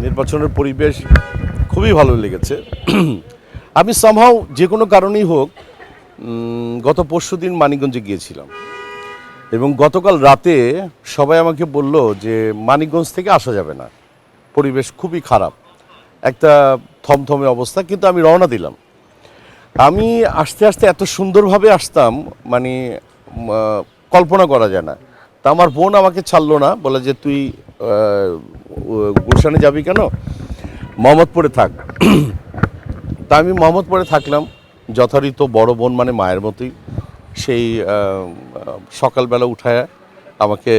নির্বাচনের পরিবেশ খুবই ভালো লেগেছে। আমি সামহাও যে কোনো কারণেই হোক গত পরশুদিন মানিকগঞ্জে গিয়েছিলাম এবং গতকাল রাতে সবাই আমাকে বলল যে মানিকগঞ্জ থেকে আসা যাবে না, পরিবেশ খুবই খারাপ, একটা থমথমে অবস্থা। কিন্তু আমি রওনা দিলাম। আমি আস্তে আস্তে এত সুন্দরভাবে আসতাম, মানে কল্পনা করা যায় না। তা আমার বোন আমাকে ছাড়লো না, বলে যে তুই গুলশানে যাবি কেন, মোহাম্মদপুরে থাক। তা আমি মোহাম্মদপুরে থাকলাম। যথারীত বড় বোন মানে মায়ের মতোই, সেই সকালবেলা উঠায় আমাকে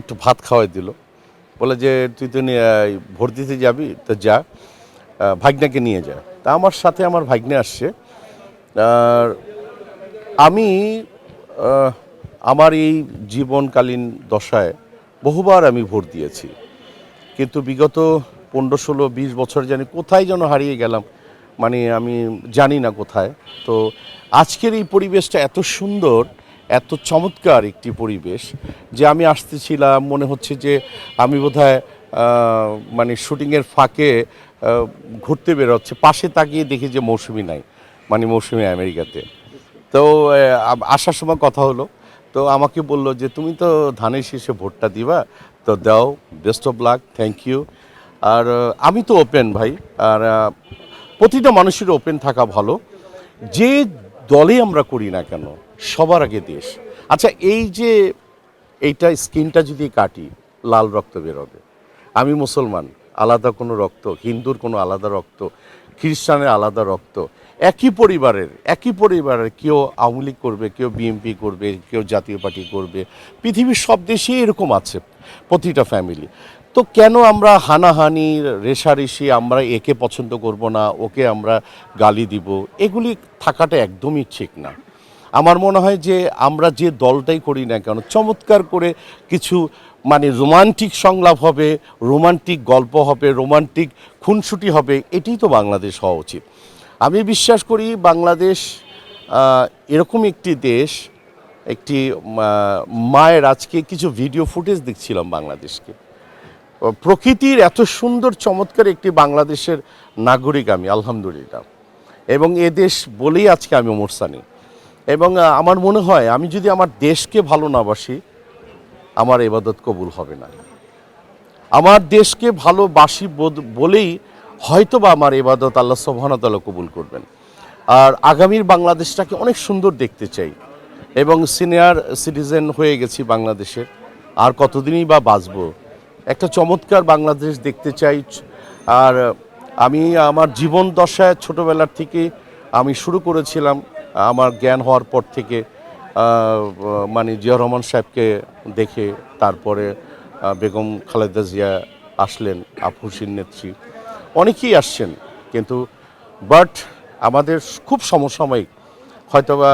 একটু ভাত খাওয়াই দিল, বলে যে তুই তো ভোট দিতে যাবি, তো যা, ভাগ্নাকে নিয়ে যা। তা আমার সাথে আমার ভাগ্নে আসছে। আর আমি আমার এই জীবনকালীন দশায় বহুবার আমি ভোট দিয়েছি, কিন্তু বিগত 15-16-20 বছর জানি কোথায় যেন হারিয়ে গেলাম, মানে আমি জানি না কোথায়। তো আজকের এই পরিবেশটা এত সুন্দর, এত চমৎকার একটি পরিবেশ যে আমি আসতেছিলাম, মনে হচ্ছে যে আমি বোধহয় মানে শুটিংয়ের ফাঁকে ঘুরতে বেরোচ্ছে, পাশে তাকিয়ে দেখি যে মৌসুমি নাই, মানে মৌসুমি আমেরিকাতে। তো আসার সময় কথা হলো, তো আমাকে বলল যে তুমি তো ধানের শীষে ভোটটা দিবা, তো দাও, best of luck, thank you. আর আমি তো ওপেন ভাই, আর প্রতিটা মানুষের ওপেন থাকা ভালো, যে দলে আমরা করি না কেন, সবার আগে দেশ। আচ্ছা, এই যে এইটা স্কিনটা যদি কাটি, লাল রক্ত বেরোবে। আমি মুসলমান, আলাদা কোনো রক্ত, হিন্দুর কোনো আলাদা রক্ত, খ্রিস্টানের আলাদা রক্ত, একই পরিবারের কেউ আওয়ামী লীগ করবে, কেউ বিএনপি করবে, কেউ জাতীয় পার্টি করবে। পৃথিবীর সব দেশেই এরকম আছে, প্রতিটা ফ্যামিলি। তো কেন আমরা হানাহানি, রেষারেষি, আমরা একে পছন্দ করব না, ওকে আমরা গালি দিব, এগুলি থাকাটা একদমই ঠিক না। আমার মনে হয় যে আমরা যে দলটাই করি না কেন, চমৎকার করে কিছু মানে রোমান্টিক সংলাপ হবে, রোমান্টিক গল্প হবে, রোমান্টিক খুনসুটি হবে, এটাই তো বাংলাদেশ হওয়া উচিত। আমি বিশ্বাস করি বাংলাদেশ এরকম একটি দেশ, একটি মায়ের, আজকে কিছু ভিডিও ফুটেজ দেখছিলাম বাংলাদেশকে, প্রকৃতির এত সুন্দর চমৎকার একটি বাংলাদেশের নাগরিক আমি, আলহামদুলিল্লাহ। এবং এ দেশ বলেই আজকে আমি মোরসানি। এবং আমার মনে হয় আমি যদি আমার দেশকে ভালো না বাসি, আমার ইবাদত কবুল হবে না। আমার দেশকে ভালোবাসি বলেই হয়তো বা আমার ইবাদত আল্লাহ সুবহানাহু ওয়া তাআলা কবুল করবেন। আর আগামীর বাংলাদেশটাকে অনেক সুন্দর দেখতে চাই, এবং সিনিয়র সিটিজেন হয়ে গেছি বাংলাদেশের, আর কতদিনই বা বাঁচবো। একটা চমৎকার বাংলাদেশ দেখতে চাই। আর আমি আমার জীবন দশায় ছোটোবেলার থেকে আমি শুরু করেছিলাম, আমার জ্ঞান হওয়ার পর থেকে মানে জিয়া রহমান সাহেবকে দেখে, তারপরে বেগম খালেদা জিয়া আসলেন, আফুসিন নেত্রী, অনেকেই আসছেন, কিন্তু বাট আমাদের খুব সমসাময়িক হয়তোবা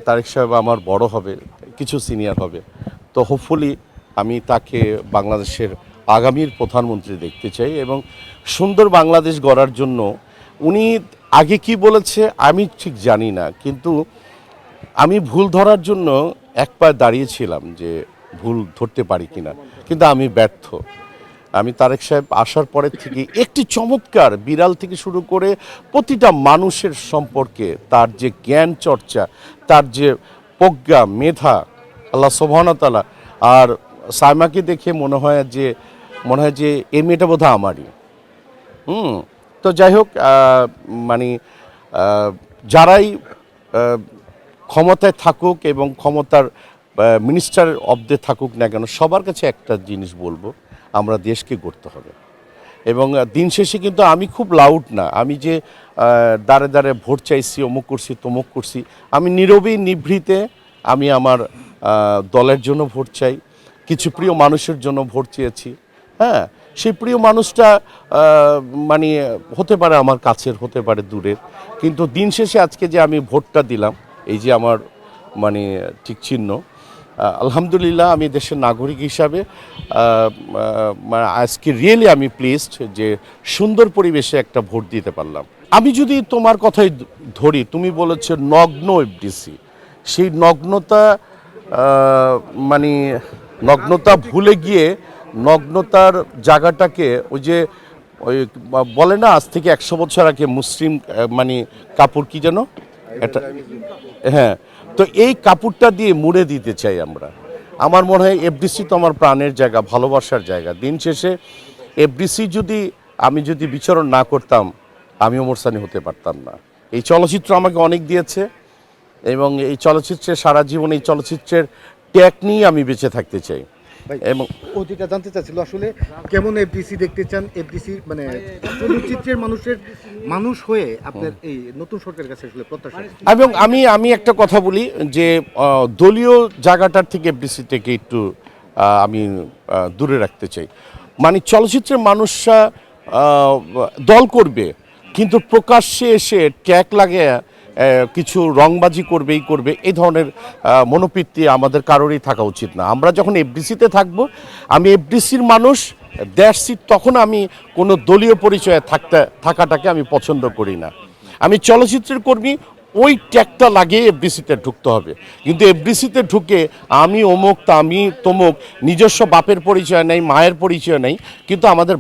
তারেক সাহেব আমার বড় হবে, কিছু সিনিয়র হবে। তো হোপফুলি আমি তাকে বাংলাদেশের আগামীর প্রধানমন্ত্রী দেখতে চাই, এবং সুন্দর বাংলাদেশ গড়ার জন্য উনি আগে কি বলেছে আমি ঠিক জানি না, কিন্তু আমি ভুল ধরার জন্য এক পায়ে দাঁড়িয়েছিলাম যে ভুল ধরতে পারি কিনা, কিন্তু আমি ব্যর্থ। আমি তারেক সাহেব আসার পরের থেকে একটি চমৎকার, বিড়াল থেকে শুরু করে প্রতিটা মানুষের সম্পর্কে তার যে জ্ঞান চর্চা, তার যে প্রজ্ঞা, মেধা, আল্লাহ সুবহানাহু ওয়া তাআলা। আর সাইমাকে দেখে মনে হয় যে এই মেয়েটা বোধহয় আমারই। তো যাই হোক, মানে যারাই ক্ষমতায় থাকুক এবং ক্ষমতার মিনিস্টার অব দ্য থাকুক না কেন, সবার কাছে একটা জিনিস বলবো, আমরা দেশকে গড়তে হবে। এবং দিন শেষে কিন্তু আমি খুব লাউড না, আমি যে দাঁড়ে দাঁড়ে ভোট চাইছি, অমুক করছি তমুক করছি, আমি নীরবেই নিভৃতে আমি আমার দলের জন্য ভোট চাই, কিছু প্রিয় মানুষের জন্য ভোট চেয়েছি। হ্যাঁ, সেই প্রিয় মানুষটা মানে হতে পারে আমার কাছের, হতে পারে দূরের, কিন্তু দিন শেষে আজকে যে আমি ভোটটা দিলাম, এই যে আমার মানে ঠিক চিহ্ন, আলহামদুলিল্লাহ আমি দেশের নাগরিক হিসাবে আজকে রিয়েলি আমি প্লিজড যে সুন্দর পরিবেশে একটা ভোট দিতে পারলাম। আমি যদি তোমার কথাই ধরি, তুমি বলেছ নগ্ন এফডিসি, সেই নগ্নতা মানে নগ্নতা ভুলে গিয়ে নগ্নতার জায়গাটাকে ওই যে ওই বলে না আজ থেকে 100 বছর আগে মুসলিম মানে কাপড় কি যেন এটা, হ্যাঁ, তো এই কাপড়টা দিয়ে মুড়ে দিতে চাই আমরা। আমার মনে হয় এফডিসি তো আমার প্রাণের জায়গা, ভালোবাসার জায়গা। দিন শেষে এফডিসি আমি যদি বিচরণ না করতাম, আমি ওমর সানি হতে পারতাম না। এই চলচ্চিত্র আমাকে অনেক দিয়েছে এবং এই চলচ্চিত্রে সারা জীবন এই চলচ্চিত্রের ট্যাগ নিয়ে আমি বেঁচে থাকতে চাই। এবং ওদিকটা জানতে চাচ্ছিল আসলে কেমন এফডিসি দেখতে চান, এফডিসি মানে চলচ্চিত্রের মানুষ হয়ে আপনার এই নতুন সরকারের কাছে আসলে প্রত্যাশা। এবং আমি একটা কথা বলি যে দলীয় জায়গাটার থেকে এফডিসি থেকে একটু আমি দূরে রাখতে চাই। মানে চলচ্চিত্রের মানুষরা দল করবে, কিন্তু প্রকাশ্যে এসে ট্যাগ লাগে কিছু রংবাজি করবে এই ধরনের মনোবৃত্তি আমাদের কারোরই থাকা উচিত না। আমরা যখন এফডিসিতে থাকব, আমি এফডিসির মানুষ, দ্যাটস ইট। তখন আমি কোনো দলীয় পরিচয়ে থাকাটাকে আমি পছন্দ করি না। আমি চলচ্চিত্রের কর্মী, ওই ট্যাগটা লাগিয়ে এফডিসিতে ঢুকতে হবে। কিন্তু এফডিসিতে ঢুকে আমি অমুক তা আমি তমুক, নিজস্ব বাপের পরিচয় নেই, মায়ের পরিচয় নেই, কিন্তু আমাদের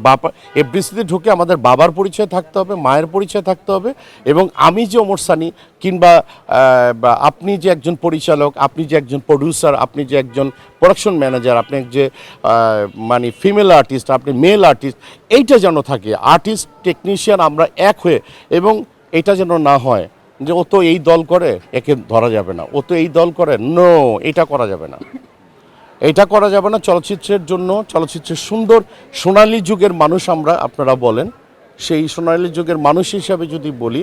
এফডিসিতে ঢুকে আমাদের বাবার পরিচয় থাকতে হবে, মায়ের পরিচয় থাকতে হবে। এবং আমি যে ওমর সানি কিংবা আপনি যে একজন পরিচালক, আপনি যে একজন প্রডিউসার, আপনি যে একজন প্রোডাকশন ম্যানেজার, আপনি যে মানে ফিমেল আর্টিস্ট, আপনি মেল আর্টিস্ট, এইটা যেন থাকে। আর্টিস্ট টেকনিশিয়ান আমরা এক হয়ে, এবং এটা যেন না হয় যে ও তো এই দল করে, একে ধরা যাবে না, ও তো এই দল করে, নো, এটা করা যাবে না, এটা করা যাবে না। চলচ্চিত্রের জন্য, চলচ্চিত্রের সুন্দর সোনালী যুগের মানুষ আমরা, আপনারা বলেন, সেই সোনালী যুগের মানুষ হিসাবে যদি বলি,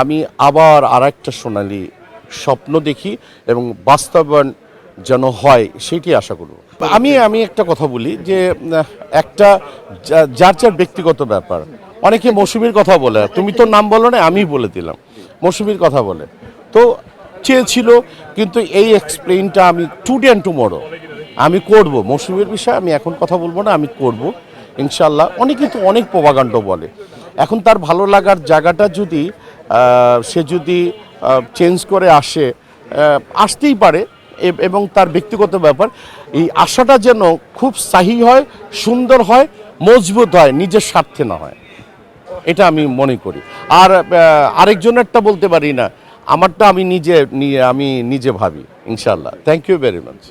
আমি আবার আর একটা সোনালী স্বপ্ন দেখি এবং বাস্তবায়ন যেন হয়, সেটি আশা করব। আমি একটা কথা বলি যে একটা যার যার ব্যক্তিগত ব্যাপার। অনেকে মৌসুমীর কথা বলে, তুমি তো নাম বলো না, আমি বলে দিলাম, মৌসুমীর কথা বলে, তো চেয়েছিল, কিন্তু এই এক্সপ্লেইনটা আমি টুডে অ্যান্ড টুমরো আমি করব। মৌসুমীর বিষয়ে আমি এখন কথা বলবো না, আমি করব ইনশাল্লাহ। অনেকে তো অনেক প্রভাকাণ্ড বলে, এখন তার ভালো লাগার জায়গাটা যদি সে যদি চেঞ্জ করে আসতেই পারে, এবং তার ব্যক্তিগত ব্যাপার। এই আশাটা যেন খুব সাহি হয়, সুন্দর হয়, মজবুত হয়, নিজের স্বার্থে না হয়, এটা আমি মনে করি। আর আরেকজনেরটা বলতে পারি না, আমারটা আমি নিজে ভাবি ইনশাল্লাহ। Thank you very much.